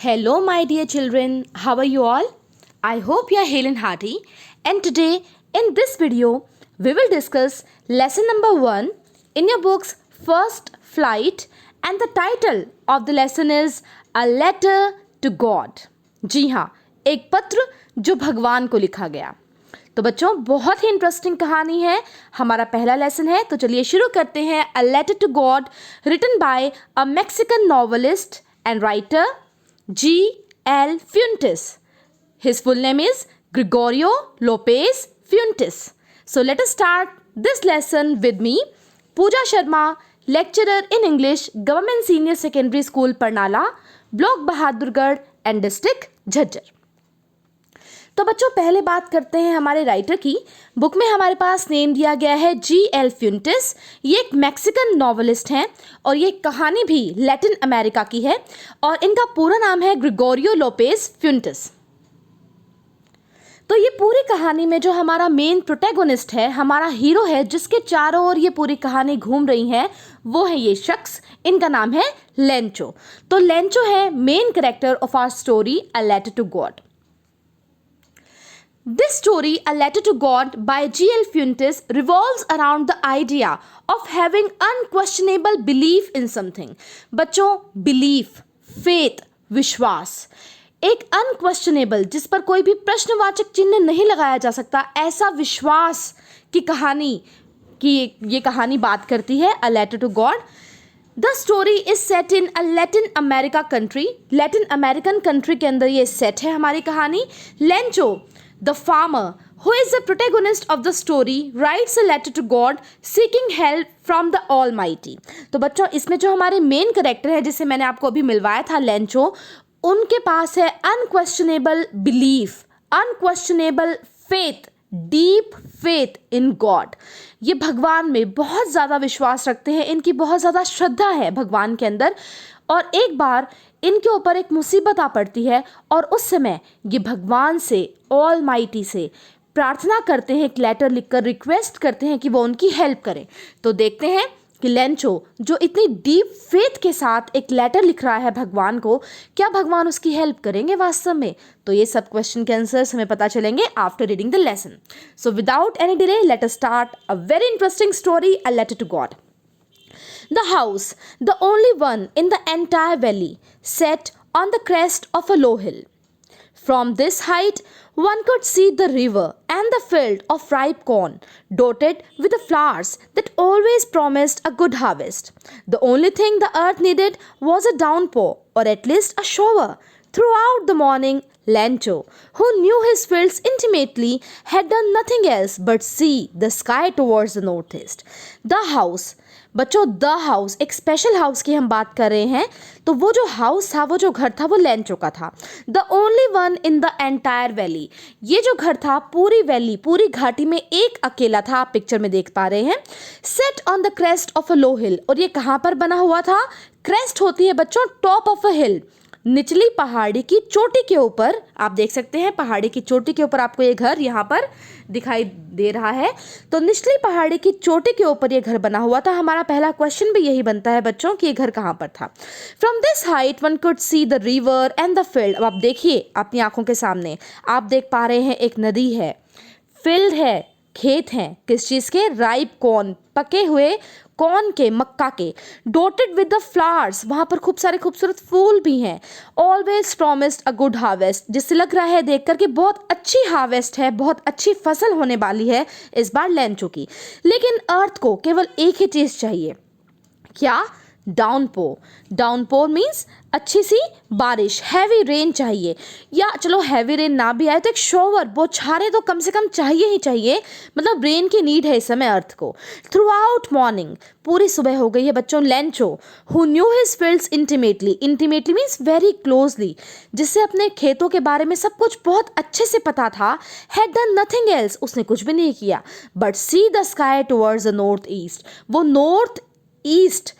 Hello, my dear children. How are you all? I hope you are hale and hearty. And today, in this video, we will discuss lesson number 1 in your book's First Flight, and the title of the lesson is A Letter to God. जी हाँ, एक पत्र जो भगवान को लिखा गया। तो बच्चों, बहुत ही इंटरेस्टिंग कहानी है। हमारा पहला लेसन है, तो चलिए शुरू करते हैं। A letter to God, written by a Mexican novelist and writer G.L. Fuentes. His full name is Gregorio Lopez Fuentes. So let us start this lesson with me, Pooja Sharma, lecturer in English, Government Senior Secondary School, Parnala, Block Bahadurgarh and District Jhajjar. तो बच्चों, पहले बात करते हैं हमारे writer की। Book में हमारे पास नेम दिया गया है G.L. फ्यूंटिस। ये एक मैक्सिकन नॉवेलिस्ट हैं और ये कहानी भी लैटिन अमेरिका की है और इनका पूरा नाम है ग्रिगोरियो लोपेज फ्यूंटिस। तो ये पूरी कहानी में जो हमारा मेन प्रोटैगोनिस्ट है, हमारा हीरो है, जिसके चारों ओर ये पूरी कहानी घूम रही है, वो है ये शख्स। इनका नाम है लेंचो। तो लेंचो है main character of our story a letter to God. This story, A Letter to God by G.L. Fuentes, revolves around the idea of having unquestionable belief in something. बच्चों, belief, faith, विश्वास, एक unquestionable, जिस पर कोई भी प्रश्नवाचक चिन्ह नहीं लगाया जा सकता, ऐसा विश्वास की कहानी की ये कहानी बात करती है। A Letter to God. The story is set in a Latin America country. Latin American country के अंदर ये set है हमारी कहानी। Lencho, the farmer, who is the protagonist of the story, writes a letter to God seeking help from the Almighty. तो बच्चों, इसमें जो हमारे मेन कैरेक्टर है, जिसे मैंने आपको अभी मिलवाया था, लेंचो, उनके पास है unquestionable belief, unquestionable faith, deep faith in God. ये भगवान में बहुत ज़्यादा विश्वास रखते हैं, इनकी बहुत ज़्यादा श्रद्धा है भगवान के अंदर। और एक बार इनके ऊपर एक मुसीबत आ पड़ती है और उस समय ये भगवान से, ऑल माइटी से प्रार्थना करते हैं, एक लेटर लिखकर रिक्वेस्ट करते हैं कि वो उनकी हेल्प करें। तो देखते हैं कि लेंचो, जो इतनी डीप फेथ के साथ एक लेटर लिख रहा है भगवान को, क्या भगवान उसकी हेल्प करेंगे वास्तव में? तो ये सब क्वेश्चन के आंसर्स हमें पता चलेंगे after reading the lesson. So without any delay, let us start a very interesting story, a letter to God. The house, the only one in the entire valley, sat on the crest of a low hill. From this height, one could see the river and the field of ripe corn, dotted with the flowers that always promised a good harvest. The only thing the earth needed was a downpour, or at least a shower. Throughout the morning, Lencho, who knew his fields intimately, had done nothing else but see the sky towards the northeast. The house, बच्चों, the house, एक special house की हम बात कर रहे हैं। तो वो जो हाउस था, वो जो घर था, वो लेंचो का था। The only one in the entire valley, ये जो घर था पूरी वैली, पूरी घाटी में एक अकेला था। आप पिक्चर में देख पा रहे हैं। Set on the crest of a low hill, और ये कहाँ पर बना हुआ था? क्रेस्ट होती है बच्चों टॉप ऑफ अ हिल, निचली पहाड़ी की चोटी के ऊपर। आप देख सकते हैं पहाड़ी की चोटी के ऊपर आपको ये घर यहाँ पर दिखाई दे रहा है। तो निचली पहाड़ी की चोटी के ऊपर ये घर बना हुआ था। हमारा पहला क्वेश्चन भी यही बनता है बच्चों कि ये घर कहाँ पर था। From this height one could see the river and the field. अब आप देखिए अपनी आंखों के सामने, आप देख पा रहे हैं एक नदी है, फील्ड है, खेत हैं, किस चीज़ के? राइप कॉर्न, पके हुए कॉर्न के, मक्का के। डोटेड विद द फ्लावर्स, वहाँ पर खूब सारे खूबसूरत फूल भी हैं। Always promised a good harvest, जिससे लग रहा है देख कर के बहुत अच्छी हार्वेस्ट है, बहुत अच्छी फसल होने वाली है इस बार लेंचो की। लेकिन अर्थ को केवल एक ही चीज़ चाहिए, क्या? डाउनपोर। डाउनपोर मीन्स अच्छी सी बारिश, हैवी रेन चाहिए। या चलो हैवी रेन ना भी आए तो एक शॉवर, बौछारें तो कम से कम चाहिए ही चाहिए। मतलब रेन की नीड है इस समय अर्थ को। थ्रू आउट मॉर्निंग, पूरी सुबह हो गई है बच्चों। Lencho, who knew his fields intimately, intimately means very closely, जिससे अपने खेतों के बारे में सब कुछ बहुत अच्छे से पता था, हैड डन नथिंग एल्स, उसने कुछ भी नहीं किया, but see the sky towards the north east, वो नॉर्थ ईस्ट,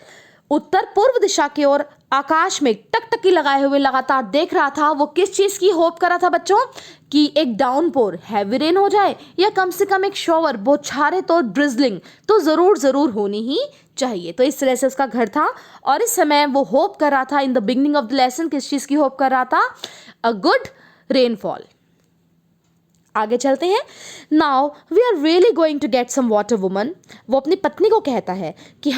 उत्तर पूर्व दिशा की ओर आकाश में टकटकी लगाए हुए लगातार देख रहा था। वो किस चीज की होप कर रहा था बच्चों? कि एक डाउनपोर, हैवी रेन हो जाए, या कम से कम एक शॉवर, बौछारें तो ड्रिजलिंग तो जरूर होनी ही चाहिए। तो इस तरह से उसका घर था और इस समय वो होप कर रहा था in the beginning of the lesson. किस चीज की होप कर रहा था? A good rainfall. आगे चलते हैं। Now we are really going to get some water woman. वो अपनी पत्नी को कहता है कि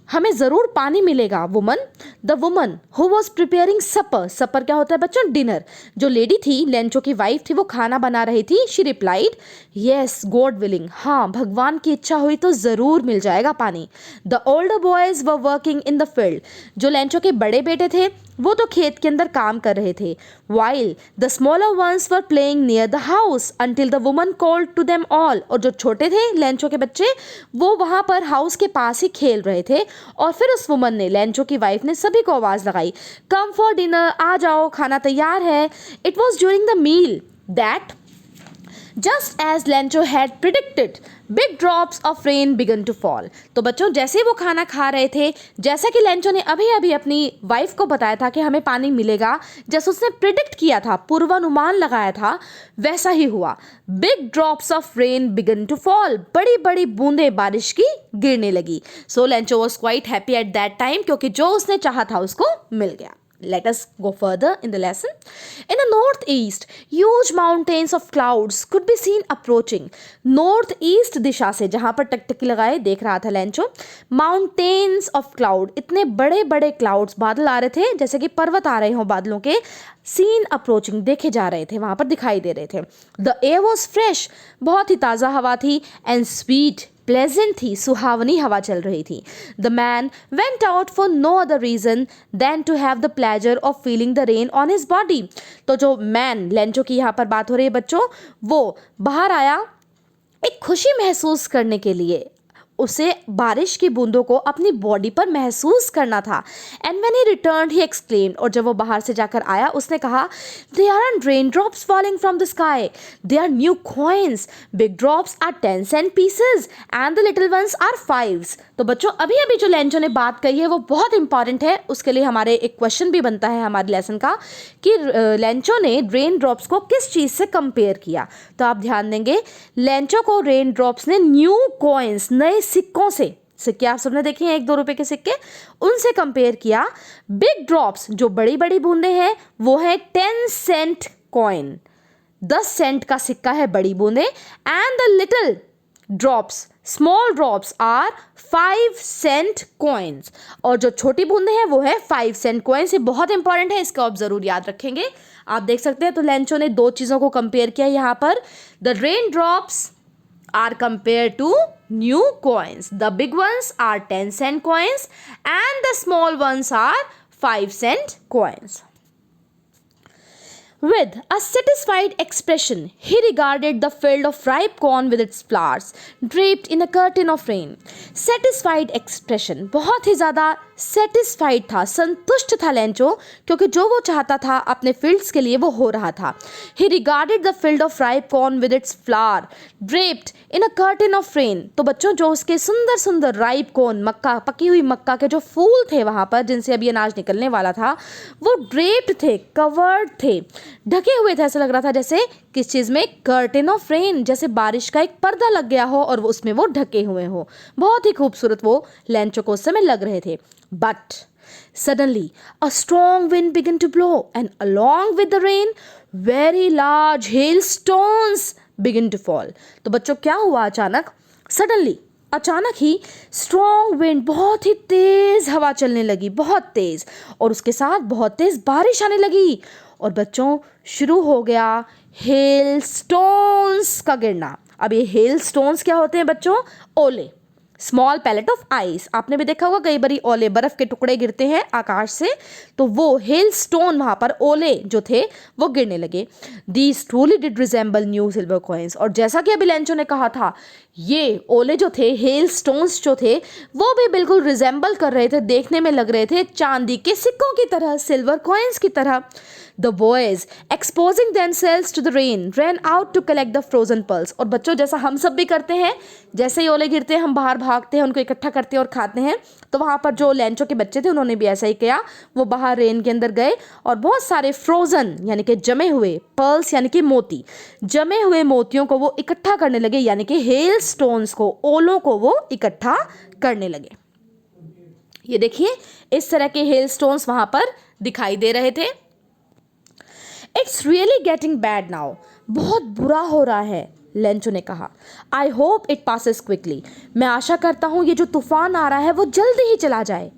हमें ज़रूर पानी मिलेगा woman. The woman who was preparing supper, supper क्या होता है बच्चों? डिनर। जो लेडी थी, लेंचो की वाइफ थी, वो खाना बना रही थी। She replied, yes God willing, हाँ भगवान की इच्छा हुई तो ज़रूर मिल जाएगा पानी। The older boys were working in the field. जो लेंचो के बड़े बेटे थे वो तो खेत के अंदर काम कर रहे थे। While the smaller ones were playing near the house until the woman called to them all. और जो छोटे थे लेंचो के बच्चे, वो वहाँ पर हाउस के पास ही खेल रहे थे। और फिर उस वुमन ने, लेंचो की वाइफ ने, सभी को आवाज़ लगाई, कम फॉर डिनर, आ जाओ खाना तैयार है। It was during the meal that just as Lencho had predicted big drops of rain began to fall. तो बच्चों जैसे ही वो खाना खा रहे थे, जैसा कि लेंचो ने अभी अभी अपनी वाइफ को बताया था कि हमें पानी मिलेगा, जैसे उसने प्रिडिक्ट किया था, पूर्वानुमान लगाया था, वैसा ही हुआ। Big drops of rain began to fall, बड़ी बड़ी बूंदें बारिश की गिरने लगी। So Lencho was quite happy at that time, क्योंकि जो उसने चाहा था उसको मिल गया। Let us go further in the lesson. In the northeast, huge mountains of clouds could be seen approaching. Northeast दिशा से, जहाँ पर टकटकी लगाए देख रहा था लेंचो, mountains of cloud, इतने बड़े बड़े clouds, बादल आ रहे थे जैसे कि पर्वत आ रहे हों बादलों के। Seen approaching, देखे जा रहे थे, वहाँ पर दिखाई दे रहे थे। The air was fresh, बहुत ही ताज़ा हवा थी, and sweet, प्लेजेंट थी, सुहावनी हवा चल रही थी। The man went out for no other reason than to have the pleasure of feeling the rain on his body. तो जो मैन, लेंचो की यहाँ पर बात हो रही है बच्चों, वो बाहर आया एक खुशी महसूस करने के लिए। उसे बारिश की बूंदों को अपनी बॉडी पर महसूस करना था। And when he returned he exclaimed, और जब वो बाहर से जाकर आया उसने कहा, they aren't rain drops falling from the sky, they are new coins, big drops are 10 cent pieces and the little ones are 5। तो बच्चों अभी अभी जो लेंचो ने बात कही है वो बहुत इंपॉर्टेंट है। उसके लिए हमारे एक क्वेश्चन भी बनता है हमारे लेसन का कि लेंचो ने रेन ड्रॉप्स को किस चीज़ से कंपेयर किया। तो आप ध्यान देंगे, लेंचो को रेन ड्रॉप्स ने न्यू कॉइन्स, नए सिक्कों से, सिक्के आप सबने देखे हैं 1-2 रुपए के सिक्के, उनसे कंपेयर किया। बिग ड्रॉप्स जो बड़ी बड़ी बूंदे हैं वो है 10 सेंट कॉइन, 10 सेंट का सिक्का है बड़ी बूंदे। And the little drops, small drops are 5 cent coins, और जो छोटी बूंदे हैं वो है 5 सेंट कॉइन्स। ये बहुत इंपॉर्टेंट है, इसको आप जरूर याद रखेंगे। आप देख सकते हैं तो लेंचो ने 2 चीज़ों को कंपेयर किया यहाँ पर। The rain drops are compared to new coins. The big ones are 10 cent coins and the small ones are 5 cent coins. With a satisfied expression, he regarded the field of ripe corn with its flowers draped in a curtain of rain. Satisfied expression, बहुत ही ज़्यादा satisfied था, संतुष्ट था Lencho, क्योंकि जो वो चाहता था अपने फील्ड्स के लिए वो हो रहा था। ही regarded the field of ripe corn with its flower draped in a curtain of rain. तो बच्चों जो उसके सुंदर सुंदर राइप कॉर्न, मक्का, पकी हुई मक्का के जो फूल थे वहाँ पर जिनसे अभी अनाज निकलने वाला था, वो ड्रेप्ड थे, कवर्ड थे, ढके हुए थे। ऐसा लग रहा था जैसे किस चीज़ में? कर्टन ऑफ रेन, जैसे बारिश का एक पर्दा लग गया हो और उसमें वो ढके हुए हो। बहुत ही खूबसूरत वो लेंचो को उस समय लग रहे थे। But suddenly a strong wind began to blow and along with the rain very large hailstones began to fall. तो बच्चों क्या हुआ अचानक? Suddenly, अचानक ही स्ट्रॉन्ग विंड, बहुत ही तेज हवा चलने लगी, बहुत तेज, और उसके साथ बहुत तेज बारिश आने लगी। और बच्चों शुरू हो गया हेल स्टोन्स का गिरना। अब ये हेल स्टोन्स क्या होते हैं बच्चों? ओले, स्मॉल पैलेट ऑफ आइस। आपने भी देखा होगा कई बारी ओले, बर्फ के टुकड़े गिरते हैं आकाश से, तो वो हेल स्टोन, वहाँ पर ओले जो थे वो गिरने लगे। These truly did resemble new silver coins. और जैसा कि अभी लेंचो ने कहा था, ये ओले जो थे, हेल स्टोन्स जो थे, वो भी बिल्कुल रिजेंबल कर रहे थे, देखने में लग रहे थे चांदी के सिक्कों की तरह, सिल्वर कॉइन्स की तरह। The boys, exposing themselves to the rain, ran out to collect the frozen pearls. और बच्चों जैसा हम सब भी करते हैं, जैसे ही ओले गिरते हैं हम बाहर भाग भागते हैं, उनको इकट्ठा करते हैं और खाते हैं। तो वहाँ पर जो लेंचो के बच्चे थे उन्होंने भी ऐसा ही किया। वो बाहर रेन के अंदर गए और बहुत सारे फ्रोज़न यानी कि जमे हुए, पर्ल्स यानी कि मोती, जमे हुए मोतियों को वो इकट्ठा करने लगे, यानी कि हेल स्टोन्स को, ओलों को वो इकट्ठा करने लगे। ये देखिए इस तरह के हेल स्टोन्स वहाँ पर दिखाई दे रहे थे। It's really getting bad now, बहुत बुरा हो रहा है, लेंचो ने कहा। I hope it passes quickly, मैं आशा करता हूँ ये जो तूफान आ रहा है वो जल्दी ही चला जाए।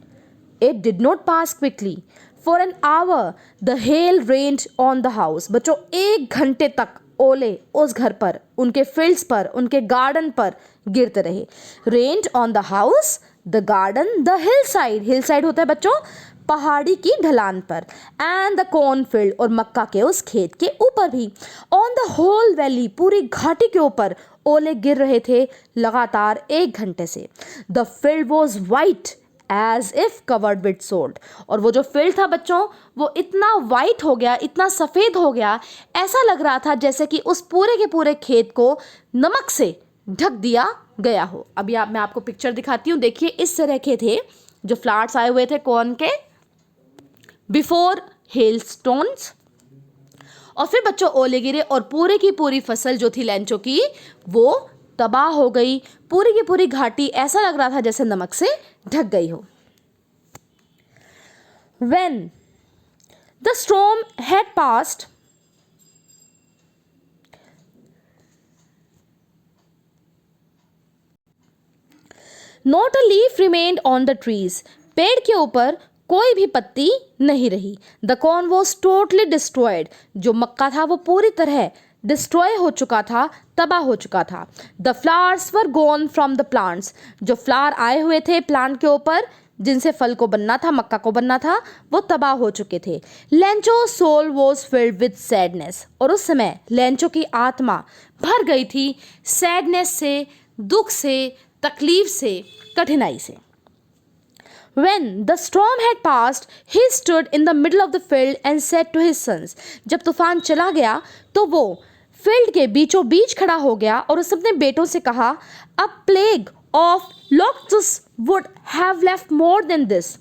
It did not pass quickly for an hour the hell rained on the house. बच्चों 1 घंटे तक ओले उस घर पर, उनके फील्ड्स पर, उनके गार्डन पर गिरते रहे। Rained on the house, the garden, the hill side, hill side होता है बच्चों पहाड़ी की ढलान पर, एंड द कॉर्नफील्ड और मक्का के उस खेत के ऊपर भी, ऑन द होल वैली पूरी घाटी के ऊपर ओले गिर रहे थे लगातार 1 घंटे से। The field was white as if covered with salt, और वो जो फील्ड था बच्चों वो इतना वाइट हो गया, इतना सफ़ेद हो गया, ऐसा लग रहा था जैसे कि उस पूरे के पूरे खेत को नमक से ढक दिया गया हो। अभी मैं आपको पिक्चर दिखाती हूँ। देखिए इस तरह के थे जो फ्लावर्स आए हुए थे कॉर्न के बिफोर हेल स्टोन्स, और फिर बच्चों ओले गिरे और पूरे की पूरी फसल जो थी लेंचो की वो तबाह हो गई। पूरी की पूरी घाटी ऐसा लग रहा था जैसे नमक से ढक गई हो। When the storm had passed, not a leaf remained on the trees. पेड़ के ऊपर कोई भी पत्ती नहीं रही। The corn was totally destroyed, जो मक्का था वो पूरी तरह डिस्ट्रॉय हो चुका था, तबाह हो चुका था। The flowers were gone from the plants, जो फ्लावर आए हुए थे प्लांट के ऊपर जिनसे फल को बनना था, मक्का को बनना था, वो तबाह हो चुके थे। Lencho soul was filled with sadness, और उस समय लेंचो की आत्मा भर गई थी सैडनेस से, दुख से, तकलीफ से, कठिनाई से। When the storm had passed, he stood in the middle of the field and said to his sons. जब तूफान चला गया तो वो फील्ड के बीचों बीच खड़ा हो गया और उसने अपने बेटों से कहा, A plague of locusts would have left more than this.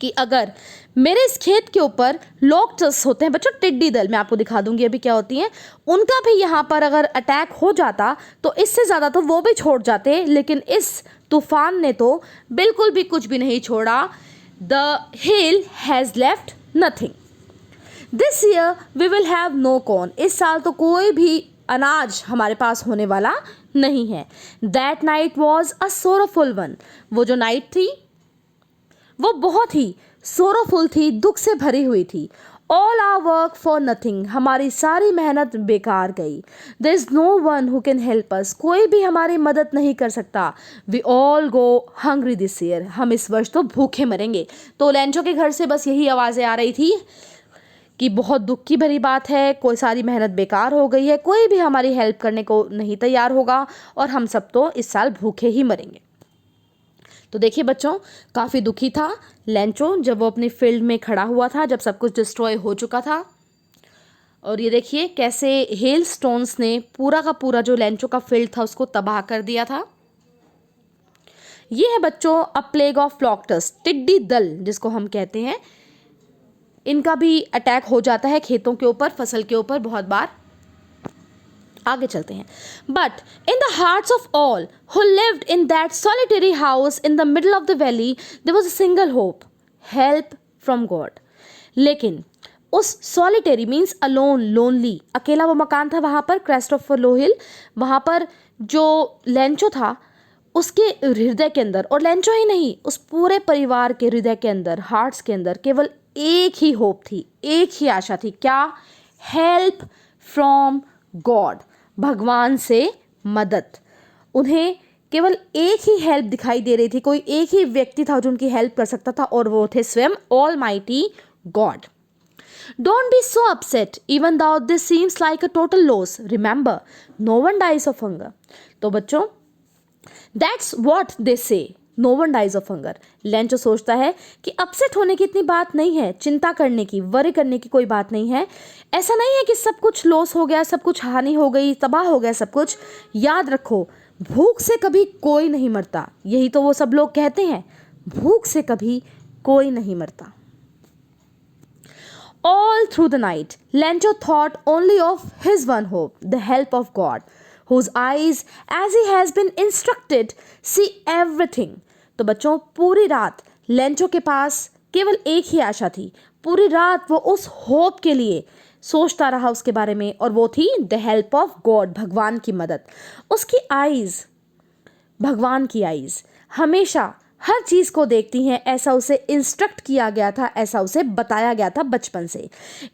कि अगर मेरे इस खेत के ऊपर लॉक्टस होते हैं बच्चों, टिड्डी दल, मैं आपको दिखा दूंगी अभी क्या होती हैं, उनका भी यहाँ पर अगर अटैक हो जाता तो इससे ज़्यादा तो वो भी छोड़ जाते, लेकिन इस तूफान ने तो बिल्कुल भी कुछ भी नहीं छोड़ा। The hail has left nothing. This year we will have no corn, इस साल तो कोई भी अनाज हमारे पास होने वाला नहीं है। That night was a sorrowful one, वो जो नाइट थी वो बहुत ही सोरोफुल थी, दुख से भरी हुई थी। All our work for nothing, हमारी सारी मेहनत बेकार गई। There is no one who can help us, कोई भी हमारी मदद नहीं कर सकता। We all go hungry this year, हम इस वर्ष तो भूखे मरेंगे। तो लेंचो के घर से बस यही आवाज़ें आ रही थी कि बहुत दुख की भरी बात है, कोई सारी मेहनत बेकार हो गई है, कोई भी हमारी हेल्प करने को नहीं तैयार होगा और हम सब तो इस साल भूखे ही मरेंगे। तो देखिए बच्चों काफ़ी दुखी था लेंचो जब वो अपनी फील्ड में खड़ा हुआ था, जब सब कुछ डिस्ट्रॉय हो चुका था। और ये देखिए कैसे हेल स्टोन्स ने पूरा का पूरा जो लेंचो का फील्ड था उसको तबाह कर दिया था। ये है बच्चों अ प्लेग ऑफ लॉक्टस, टिड्डी दल जिसको हम कहते हैं, इनका भी अटैक हो जाता है खेतों के ऊपर, फसल के ऊपर बहुत बार। आगे चलते हैं। But in the hearts of all who lived in that solitary house in the middle of the valley there was a single hope, help from God. लेकिन उस सॉलिटरी मीन्स अलोन, लोनली, अकेला वो मकान था वहाँ पर क्रेस्ट ऑफ लो हिल, वहाँ पर जो लेंचो था उसके हृदय के अंदर, और लेंचो ही नहीं उस पूरे परिवार के हृदय के अंदर, हार्ट्स के अंदर केवल एक ही होप थी, एक ही आशा थी। क्या? हेल्प फ्रॉम गॉड, भगवान से मदद। उन्हें केवल एक ही हेल्प दिखाई दे रही थी, कोई एक ही व्यक्ति था जो उनकी हेल्प कर सकता था और वो थे स्वयं almighty God. Don't be so upset even though this seems like a total loss. Remember, no one dies of hunger. तो बच्चों that's what they say. No one dies of hunger. Lencho सोचता है कि अपसेट होने की इतनी बात नहीं है, चिंता करने की, वरी करने की कोई बात नहीं है। ऐसा नहीं है कि सब कुछ लॉस हो गया, सब कुछ हानि हो गई, तबाह हो गया सब कुछ। याद रखो भूख से कभी कोई नहीं मरता, यही तो वो सब लोग कहते हैं, भूख से कभी कोई नहीं मरता। All through the night, Lencho thought only of his one hope, the help of God, whose eyes, as he has been instructed, see everything. तो बच्चों पूरी रात लेंचो के पास केवल एक ही आशा थी, पूरी रात वो उस होप के लिए सोचता रहा उसके बारे में, और वो थी द हेल्प ऑफ गॉड, भगवान की मदद। उसकी आईज, भगवान की आईज हमेशा हर चीज़ को देखती हैं, ऐसा उसे इंस्ट्रक्ट किया गया था, ऐसा उसे बताया गया था बचपन से।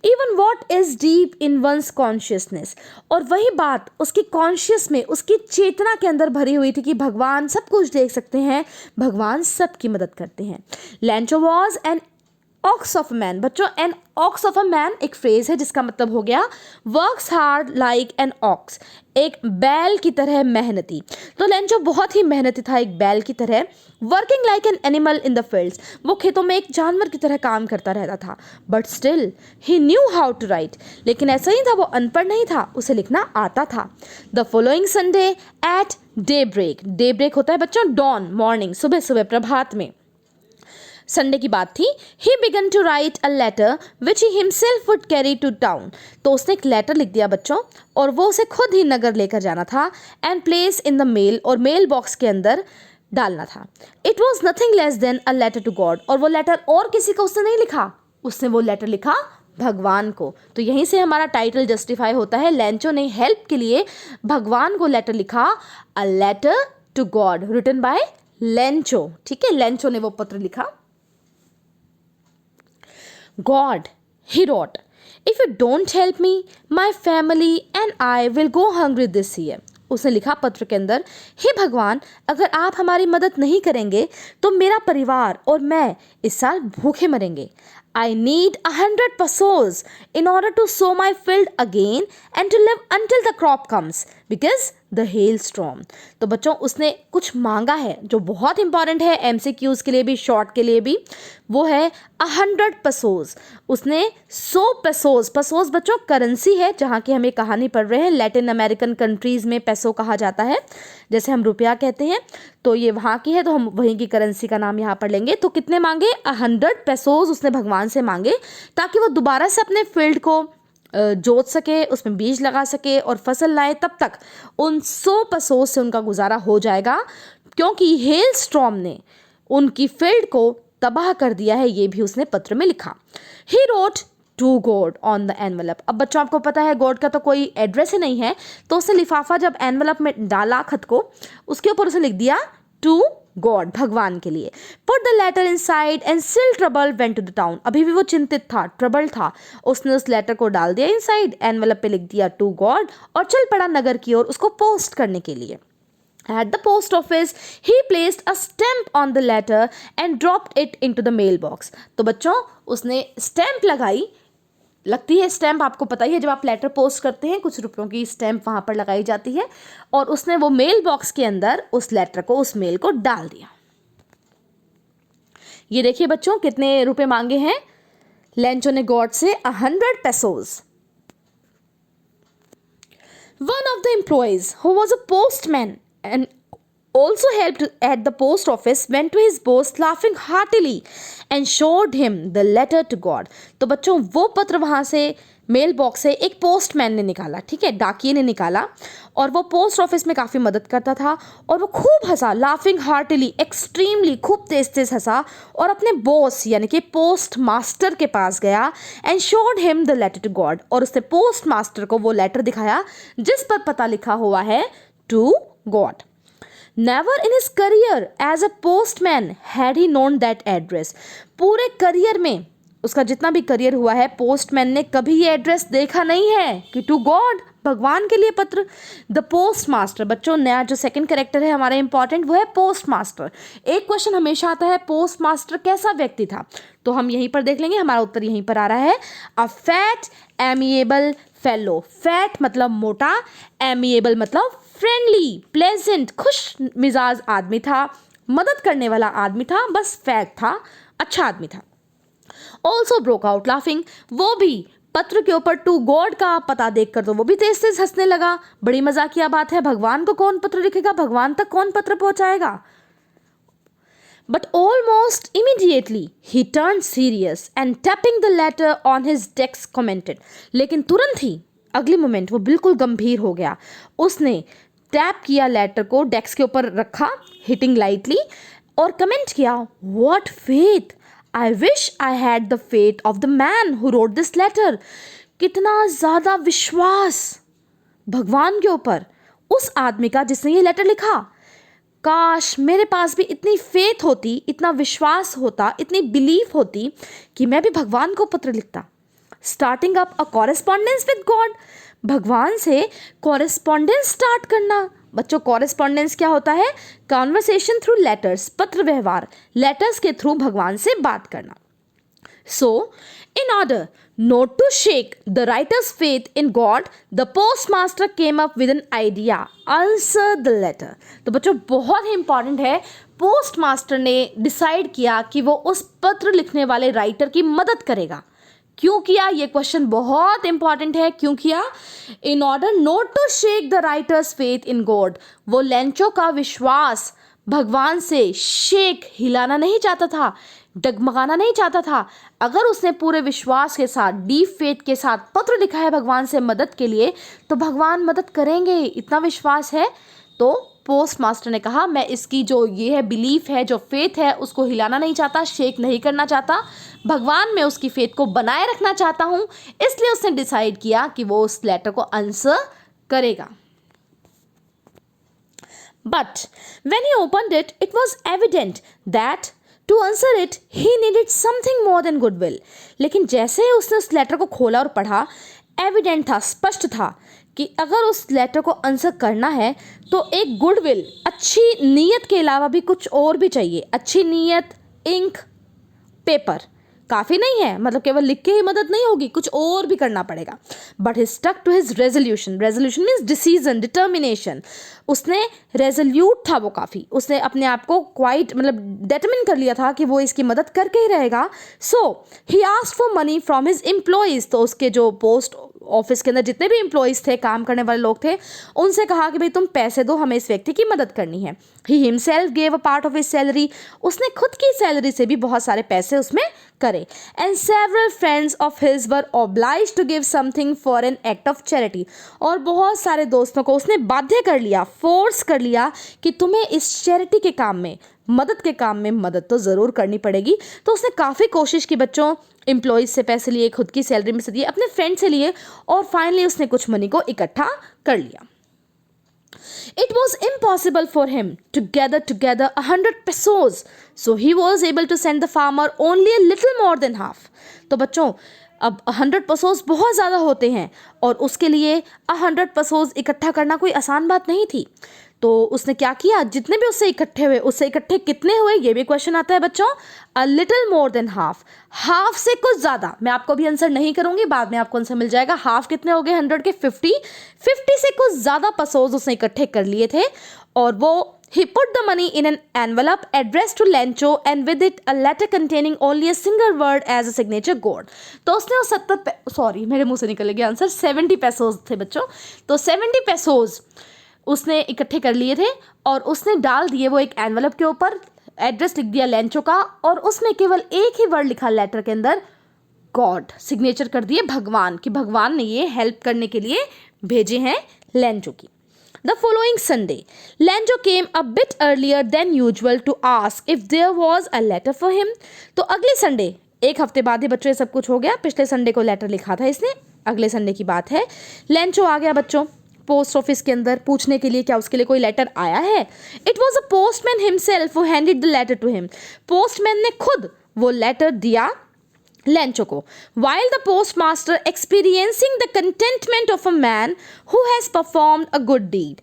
Even what is deep in one's consciousness, और वही बात उसकी कॉन्शियस में, उसकी चेतना के अंदर भरी हुई थी कि भगवान सब कुछ देख सकते हैं, भगवान सबकी मदद करते हैं। Lencho was an ox of a man. बच्चों an ox of a man एक फ्रेज है जिसका मतलब हो गया works hard like an ox, एक बैल की तरह मेहनती। तो लेंचो बहुत ही मेहनती था, एक बैल की तरह। Working like an animal in the fields, वो खेतों में एक जानवर की तरह काम करता रहता था। But still he knew how to write, लेकिन ऐसा ही था, वो अनपढ़ नहीं था, उसे लिखना आता था। The following Sunday at daybreak, daybreak होता है बच्चों डॉन, मॉर्निंग, सुबह सुबह, प्रभात में। संडे की बात थी। He began to write a letter which he himself would carry to town, तो उसने एक लेटर लिख दिया बच्चों, और वो उसे खुद ही नगर लेकर जाना था। And place in the mail, और मेल बॉक्स के अंदर डालना था। It was nothing less than a letter to God, और वो लेटर और किसी को उसने नहीं लिखा, उसने वो लेटर लिखा भगवान को। तो यहीं से हमारा टाइटल जस्टिफाई होता है, लेंचो ने हेल्प के लिए भगवान को लेटर लिखा, a letter to God written by Lencho. ठीक है, लेंचो ने वो पत्र लिखा। God, he wrote, if you don't help me, my family and I will go hungry this year. उसने लिखा पत्र के अंदर, हे भगवान, अगर आप हमारी मदद नहीं करेंगे तो मेरा परिवार और मैं इस साल भूखे मरेंगे। I need 100 pesos in order to sow my field again and to live until the crop comes because the hailstorm. तो बच्चों उसने कुछ मांगा है जो बहुत इंपॉर्टेंट है MCQs के लिए भी, शॉर्ट के लिए भी, वो है 100 pesos। उसने 100 pesos, pesos बच्चों करेंसी है, जहाँ की हमें कहानी पढ़ रहे हैं, लैटिन अमेरिकन कंट्रीज़ में पैसो कहा जाता है, जैसे हम रुपया कहते हैं, तो ये वहाँ की है, तो हम वहीं की करेंसी का नाम यहाँ पढ़ लेंगे। तो कितने मांगे? 100 pesos उसने भगवान से मांगे, ताकि वो दोबारा से अपने फील्ड को जोत सके, उसमें बीज लगा सके और फसल लाए। तब तक उन 100 pesos से उनका गुजारा हो जाएगा, क्योंकि हेल स्टॉर्म ने उनकी फील्ड को तबाह कर दिया है, ये भी उसने पत्र में लिखा। He wrote to God on the envelope. अब बच्चों आपको पता है गॉड का तो कोई एड्रेस ही नहीं है, तो उसने लिफाफा जब एनवलप में डाला खत को, उसके ऊपर उसने लिख दिया टू गॉड, भगवान के लिए। Put the letter inside and still trouble went to the town. अभी भी वो चिंतित था, ट्रबल था, उसने उस लेटर को डाल दिया इनसाइड, एनवलप पे लिख दिया टू गॉड, और चल पड़ा नगर की ओर उसको पोस्ट करने के लिए। At the post office, he placed a stamp on the letter and dropped it into the mailbox. तो बच्चों उसने स्टैंप लगाई, लगती है स्टैंप, आपको पता ही है, जब आप लेटर पोस्ट करते हैं कुछ रुपयों की स्टैंप वहाँ पर लगाई जाती है, और उसने वो मेल बॉक्स के अंदर उस लेटर को, उस मेल को डाल दिया। ये देखिए बच्चों कितने रुपए मांगे हैं लेंचो ने गॉड से, 100 pesos. One of the employees who was a postman and also helped at the post office went to his boss laughing heartily and showed him the letter to God. तो बच्चों वो पत्र वहाँ से mail box से एक postman ने निकाला, ठीक है, डाकिये ने निकाला, और वो पोस्ट ऑफिस में काफ़ी मदद करता था, और वो खूब हंसा, लाफिंग हार्टली, एक्सट्रीमली, खूब तेज तेज हंसा, और अपने बॉस यानी कि पोस्ट मास्टर के पास गया and showed him the letter to God, और उसने पोस्ट मास्टर को वो लेटर दिखाया जिस पर पता लिखा हुआ है to God. Never in his career as a postman had he known that address. पूरे करियर में, उसका जितना भी करियर हुआ है, पोस्टमैन ने कभी ये एड्रेस देखा नहीं है कि टू गॉड, भगवान के लिए पत्र। द पोस्ट मास्टर, बच्चों नया जो सेकंड कैरेक्टर है हमारा इंपॉर्टेंट, वो है पोस्ट मास्टर। एक क्वेश्चन हमेशा आता है, पोस्ट मास्टर कैसा व्यक्ति था, तो हम यहीं पर देख लेंगे, हमारा उत्तर यहीं पर आ रहा है, a fat amiable fellow. Fat मतलब मोटा, एमिएबल मतलब फ्रेंडली, प्लेजेंट, खुश मिजाज आदमी था, मदद करने वाला आदमी था, बस फैट था, अच्छा आदमी था। ऑल्सो ब्रोक आउट लाफिंग, वो भी पत्र के ऊपर टू गॉड का पता देखकर तो वो भी तेज तेज हंसने लगा। बड़ी मजाकिया बात है, भगवान को कौन पत्र लिखेगा, भगवान तक कौन पत्र पहुंचाएगा। But almost immediately he turned serious and tapping the letter on his desk commented. लेकिन तुरंत ही अगले मोमेंट वो बिल्कुल गंभीर हो गया। उसने टैप किया लेटर को, डेस्क के ऊपर रखा हिटिंग लाइटली, और कमेंट किया, What faith! I wish I had the faith of the man who wrote this letter. कितना ज़्यादा विश्वास भगवान के ऊपर उस आदमी का जिसने ये लेटर लिखा। काश मेरे पास भी इतनी फेथ होती, इतना विश्वास होता, इतनी बिलीफ होती कि मैं भी भगवान को पत्र लिखता। Starting up a correspondence with God, भगवान से कॉरेस्पॉन्डेंस स्टार्ट करना। बच्चों, कॉरेस्पॉन्डेंस क्या होता है? कॉन्वर्सेशन थ्रू लेटर्स, पत्र व्यवहार, लेटर्स के थ्रू भगवान से बात करना। So, in order not to shake the writer's faith in God, the postmaster came up with an idea. Answer the letter. तो बच्चों बहुत ही इंपॉर्टेंट है, पोस्टमास्टर ने डिसाइड किया कि वो उस पत्र लिखने वाले राइटर की मदद करेगा। क्यों किया? ये क्वेश्चन बहुत इंपॉर्टेंट है। क्यों किया? In order not to shake the writer's faith in God, वो लेंचो का विश्वास भगवान से शेक, हिलाना नहीं चाहता था, डगमगाना नहीं चाहता था। अगर उसने पूरे विश्वास के साथ, डीप फेथ के साथ पत्र लिखा है भगवान से मदद के लिए, तो भगवान मदद करेंगे, इतना विश्वास है। तो पोस्टमास्टर ने कहा, मैं इसकी जो ये है बिलीफ है, जो फेथ है, उसको हिलाना नहीं चाहता, शेक नहीं करना चाहता, भगवान में उसकी फेथ को बनाए रखना चाहता हूँ। इसलिए उसने डिसाइड किया कि वो उस लेटर को आंसर करेगा। But when he opened it, it was evident that to answer it, he needed something more than goodwill. लेकिन जैसे ही उसने उस लेटर को खोला और पढ़ा, एविडेंट था, स्पष्ट था कि अगर उस लेटर को आंसर करना है तो एक गुडविल, अच्छी नीयत के अलावा भी कुछ और भी चाहिए। अच्छी नीयत, इंक, पेपर काफ़ी नहीं है, मतलब केवल लिख के ही मदद नहीं होगी, कुछ और भी करना पड़ेगा। But he stuck to his resolution, resolution means decision, determination. उसने रेजोल्यूट था वो काफ़ी, उसने अपने आप को क्वाइट मतलब डिटरमिन कर लिया था कि वो इसकी मदद करके ही रहेगा। So he asked for money from his employees, तो उसके जो पोस्ट ऑफिस के अंदर जितने भी एम्प्लॉयज़ थे, काम करने वाले लोग थे, उनसे कहा कि भाई तुम पैसे दो, हमें इस व्यक्ति की मदद करनी है। He himself gave a part of his salary, उसने खुद की सैलरी से भी बहुत सारे पैसे उसमें करे। And several friends of his were obliged to give something for an act of charity, और बहुत सारे दोस्तों को उसने बाध्य कर लिया, फोर्स कर लिया कि तुम्हें इस चैरिटी के काम में, मदद के काम में मदद तो ज़रूर करनी पड़ेगी। तो उसने काफ़ी कोशिश की बच्चों, एम्प्लॉयज़ से पैसे लिए, खुद की सैलरी में से दिए, अपने फ्रेंड से लिए, और फाइनली उसने कुछ मनी को इकट्ठा कर लिया। It was impossible for him to gather together 100 pesos, so he was able to send the farmer only a little more than half. तो बच्चों अब 100 pesos बहुत ज़्यादा होते हैं, और उसके लिए 100 pesos इकट्ठा करना कोई आसान बात नहीं थी। तो उसने क्या किया, जितने भी उससे इकट्ठे हुए, उससे इकट्ठे कितने हुए, ये भी क्वेश्चन आता है बच्चों। A little more than half, half से कुछ ज़्यादा। मैं आपको भी आंसर नहीं करूँगी, बाद में आपको आंसर मिल जाएगा। हाफ कितने हो गए 100 के? 50 से कुछ ज़्यादा पेसोस उसने इकट्ठे कर लिए थे, और वो he put the money in an envelope addressed to Lencho and with it a letter containing only a single word as a signature gold. तो उसने वो 70 मेरे मुंह से निकल गया आंसर, 70 पेसोस थे बच्चों। तो 70 पेसोस उसने इकट्ठे कर लिए थे, और उसने डाल दिए वो एक एनवलप के ऊपर, एड्रेस लिख दिया लेंचो का, और उसमें केवल एक ही वर्ड लिखा लेटर के अंदर, गॉड, सिग्नेचर कर दिए भगवान, कि भगवान ने ये हेल्प करने के लिए भेजे हैं लेंचो की। The following Sunday, Lencho came a bit earlier than usual to ask if there was a letter for him. तो अगले संडे, एक हफ्ते बाद ही बच्चों ये सब कुछ हो गया। पिछले संडे को लेटर लिखा था इसने, अगले संडे की बात है। लेंचो आ गया बच्चों पोस्ट ऑफिस के अंदर पूछने के लिए क्या उसके लिए कोई लेटर आया है। It was a postman himself who handed the letter to him, postman ने खुद वो लेटर दिया लेंचो को। While the postmaster experiencing the contentment of a man who has performed a good deed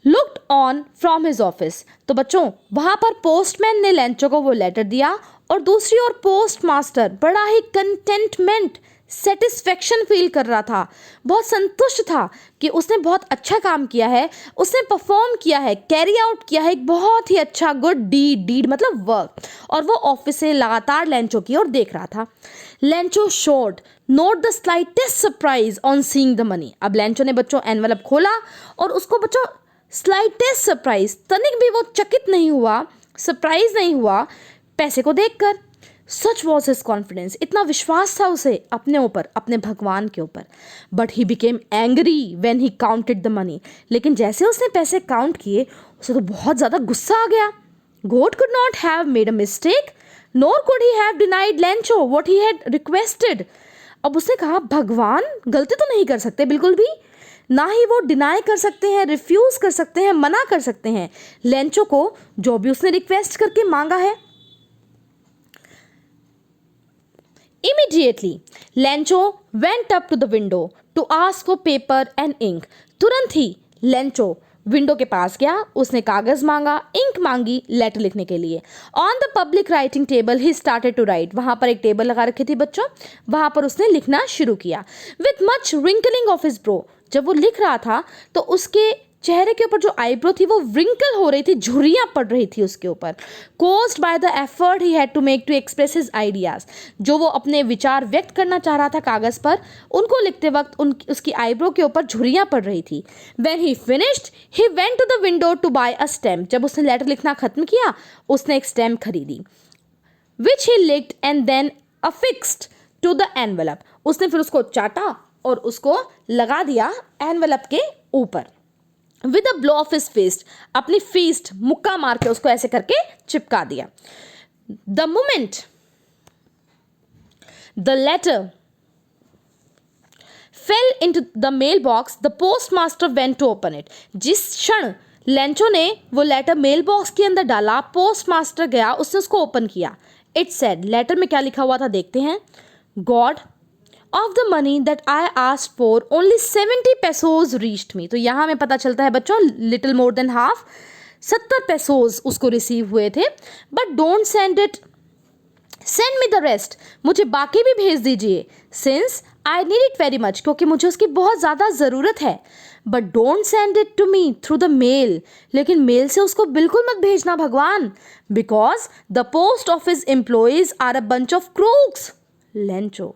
looked on from his office. तो बच्चों वहाँ पर postman ने लेंचो को वो लेटर दिया, और दूसरी ओर पोस्टमास्टर बड़ा ही कंटेंटमेंट सेटिस्फेक्शन फील कर रहा था, बहुत संतुष्ट था कि उसने बहुत अच्छा काम किया है, उसने परफॉर्म किया है, कैरी आउट किया है एक बहुत ही अच्छा गुड डीड मतलब वर्क। और वो ऑफिस से लगातार लेंचो की ओर देख रहा था। Lencho showed note the slightest surprise on seeing the money. अब लेंचो ने बच्चों एनवेलप खोला और उसको बच्चों स्लाइटेस्ट सरप्राइज, तनिक भी वो चकित नहीं हुआ, सरप्राइज नहीं हुआ पैसे को देखकर। सच वॉज हिज कॉन्फिडेंस, इतना विश्वास था उसे अपने ऊपर, अपने भगवान के ऊपर। But he became angry when he counted the money. लेकिन जैसे उसने पैसे काउंट किए उसे तो बहुत ज़्यादा गुस्सा आ गया। God could not have made a mistake NOR could he have denied Lencho what he had requested. अब उसने कहा भगवान गलती तो नहीं कर सकते बिल्कुल भी, ना ही वो डिनाई कर सकते हैं, रिफ्यूज कर सकते हैं, मना कर सकते हैं लेंचो को जो भी उसने रिक्वेस्ट करके मांगा है। Immediately, Lencho went up to the window to ask for paper and ink. तुरंत ही लेंचो विंडो के पास गया, उसने कागज मांगा, इंक मांगी लेटर लिखने के लिए। On the public writing table he started to write. वहाँ पर एक टेबल लगा रखी थी बच्चों, वहाँ पर उसने लिखना शुरू किया। With much wrinkling of his bro. जब वो लिख रहा था तो उसके चेहरे के ऊपर जो आईब्रो थी वो व्रिंकल हो रही थी, झुर्रियाँ पड़ रही थी उसके ऊपर। Caused by the effort he had to make to express his ideas. जो वो अपने विचार व्यक्त करना चाह रहा था कागज़ पर, उनको लिखते वक्त उसकी आईब्रो के ऊपर झुर्रियाँ पड़ रही थी। When he finished he went to the window to buy a stamp. जब उसने लेटर लिखना खत्म किया उसने एक स्टैम्प खरीदी। Which he licked and then affixed to the envelope. उसने फिर उसको चाटा और उसको लगा दिया एनवेलप के ऊपर। With a blow of his fist, अपनी फिस्ट मुक्का मार के उसको ऐसे करके चिपका दिया। The moment the letter fell into the mail box the post master went to open it. जिस क्षण लेंचो ने वो लेटर मेल बॉक्स के अंदर डाला, पोस्ट मास्टर गया, उसने उसको ओपन किया। इट सेड, लेटर में क्या लिखा हुआ था देखते हैं। God of the money that I asked for only 70 pesos reached me. तो यहाँ हमें पता चलता है बच्चों little more than half, 70 pesos उसको रिसीव हुए थे। But don't send it, send me the rest, मुझे बाकी भी भेज दीजिए। Since I need it very much, क्योंकि मुझे उसकी बहुत ज़्यादा ज़रूरत है। But don't send it to me through the mail, लेकिन मेल से उसको बिल्कुल मत भेजना भगवान। Because the post office employees are a bunch of crooks. Lencho,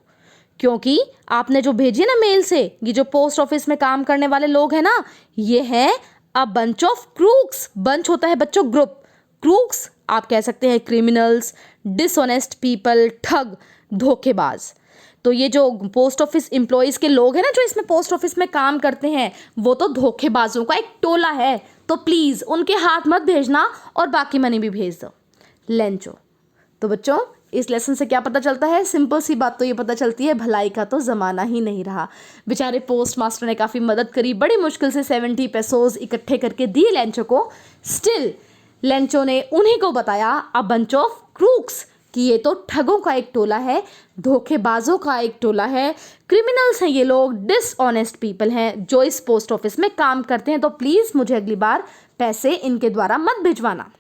क्योंकि आपने जो भेजी ना मेल से, ये जो पोस्ट ऑफिस में काम करने वाले लोग हैं ना, ये हैं अ बंच ऑफ क्रूक्स। बंच होता है बच्चों ग्रुप, क्रूक्स आप कह सकते हैं क्रिमिनल्स, डिसऑनेस्ट पीपल, ठग, धोखेबाज। तो ये जो पोस्ट ऑफिस एम्प्लॉयज़ के लोग हैं ना जो इसमें पोस्ट ऑफिस में काम करते हैं, वो तो धोखेबाजों का एक टोला है। तो प्लीज़ उनके हाथ मत भेजना और बाकी मनी भी भेज दो। लेंचो। तो बच्चों इस लेसन से क्या पता चलता है? सिंपल सी बात तो ये पता चलती है, भलाई का तो ज़माना ही नहीं रहा। बेचारे पोस्ट मास्टर ने काफ़ी मदद करी, बड़ी मुश्किल से 70 pesos इकट्ठे करके दिए लेंचो को। स्टिल लेंचो ने उन्हीं को बताया अ बंच ऑफ क्रूक्स कि ये तो ठगों का एक टोला है, धोखेबाजों का एक टोला है, क्रिमिनल्स हैं ये लोग, डिसऑनेस्ट पीपल हैं जो इस पोस्ट ऑफिस में काम करते हैं। तो प्लीज़ मुझे अगली बार पैसे इनके द्वारा मत भिजवाना।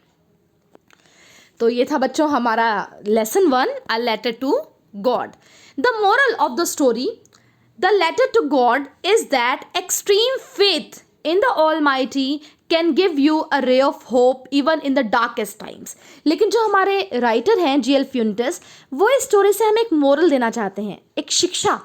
तो ये था बच्चों हमारा lesson 1, a letter to God. The moral of the story, the letter to God is that extreme faith in the almighty can give you a ray of hope even in the darkest times. लेकिन जो हमारे writer हैं GL फ्यूंटस, वो इस story से हमें एक moral देना चाहते हैं, एक शिक्षा,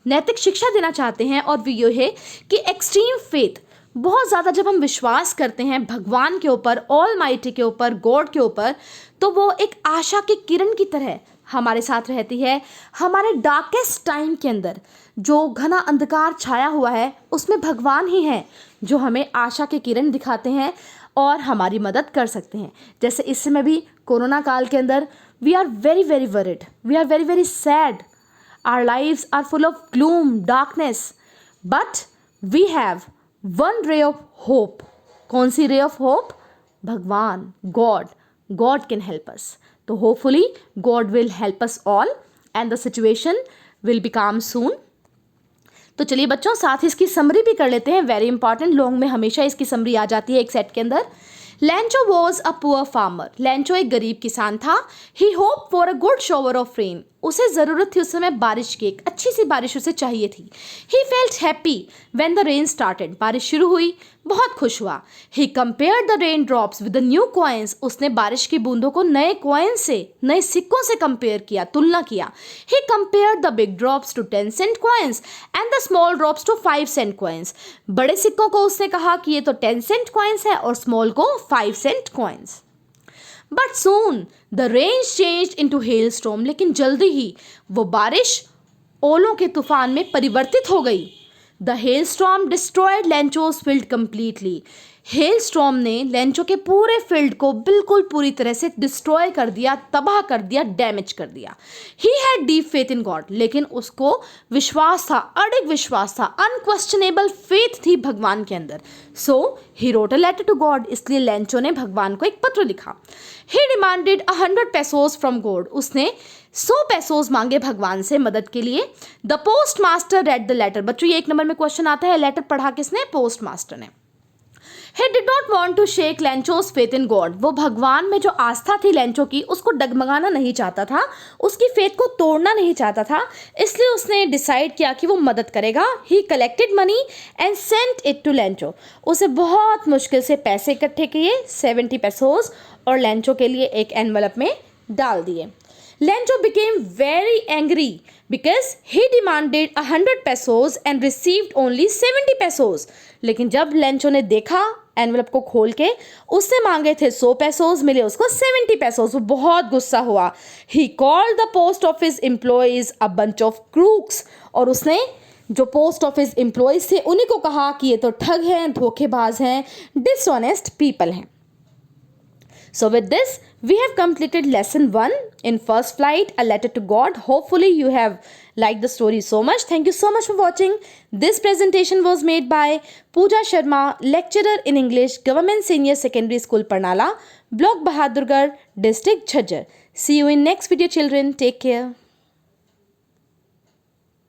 नैतिक शिक्षा देना चाहते हैं। और वो ये है कि एक्सट्रीम फेथ, बहुत ज़्यादा जब हम विश्वास करते हैं भगवान के ऊपर, ऑलमाइटी के ऊपर, गॉड के ऊपर, तो वो एक आशा की किरण की तरह हमारे साथ रहती है। हमारे डार्केस्ट टाइम के अंदर जो घना अंधकार छाया हुआ है उसमें भगवान ही हैं जो हमें आशा की किरण दिखाते हैं और हमारी मदद कर सकते हैं। जैसे इस समय भी कोरोना काल के अंदर we are very very worried, we are very very sad, our lives are full of gloom, darkness, but we have one ray of hope. कौन सी रे ऑफ होप? भगवान, God. God can help us. तो hopefully God will help us all and the situation will be calm soon. तो चलिए बच्चों साथ ही इसकी summary भी कर लेते हैं, वेरी इंपॉर्टेंट। लॉन्ग में हमेशा इसकी समरी आ जाती है एक सेट के अंदर। Lencho was a poor farmer. Lencho एक गरीब किसान था। He hope for a good shower of rain. उसे ज़रूरत थी उस समय बारिश की, एक अच्छी सी बारिश उसे चाहिए थी। He felt happy when the rain started, बारिश शुरू हुई, बहुत खुश हुआ। He compared the rain drops with the new coins, उसने बारिश की बूंदों को नए कॉइन से, नए सिक्कों से कंपेयर किया, तुलना किया। He compared the big drops to 10 cent coins and the small drops to 5 cent coins, बड़े सिक्कों को उसने कहा कि ये तो 10 सेंट कॉइन्स है और स्मॉल को 5 cent coins. But soon the rain changed into hail storm, लेकिन जल्दी ही वो बारिश ओलों के तूफान में परिवर्तित हो गई। The hail storm destroyed Lencho's field completely, hail storm ने लेंचो के पूरे फील्ड को बिल्कुल पूरी तरह से डिस्ट्रॉय कर दिया, तबाह कर दिया, डैमेज कर दिया। He had deep faith in God, लेकिन उसको विश्वास था, अडिग विश्वास था, अनक्वेश्चनेबल फेथ थी भगवान के अंदर। So he wrote a letter to God, इसलिए लेंचो ने भगवान को एक पत्र लिखा। He demanded 100 pesos from God, उसने 100 पेसोज मांगे भगवान से मदद के लिए। The post master read the letter, बच्चों ये 1 नंबर में क्वेश्चन आता है, लेटर पढ़ा किसने? पोस्ट मास्टर ने। He did not want to shake Lencho's faith in God, वो भगवान में जो आस्था थी लेंचो की उसको डगमगाना नहीं चाहता था, उसकी फेथ को तोड़ना नहीं चाहता था, इसलिए उसने डिसाइड किया कि वो मदद करेगा। He collected money and sent it to Lencho, उसे बहुत मुश्किल से पैसे इकट्ठे किए 70 पेसोज और लेंचो के लिए एक एनवलप में डाल दिए। Lencho became very angry because he demanded 100 pesos and received only 70 pesos. लेकिन जब लेंचो ने देखा एनवलप को खोल के, उससे मांगे थे 100 पेसोज, मिले उसको 70 पेसोज, वो बहुत गुस्सा हुआ। He called the post office employees a bunch of crooks, और उसने जो पोस्ट ऑफिस एम्प्लॉयज़ थे उन्हीं को कहा कि ये तो ठग हैं, धोखेबाज हैं, डिसऑनेस्ट पीपल हैं। So with this, we have completed lesson 1 in First Flight, A Letter to God. Hopefully you have liked the story so much. Thank you so much for watching. This presentation was made by Pooja Sharma, lecturer in English, Government Senior Secondary School, Parnala, Block Bahadurgarh, District Jhajjar. See you in next video, children. Take care.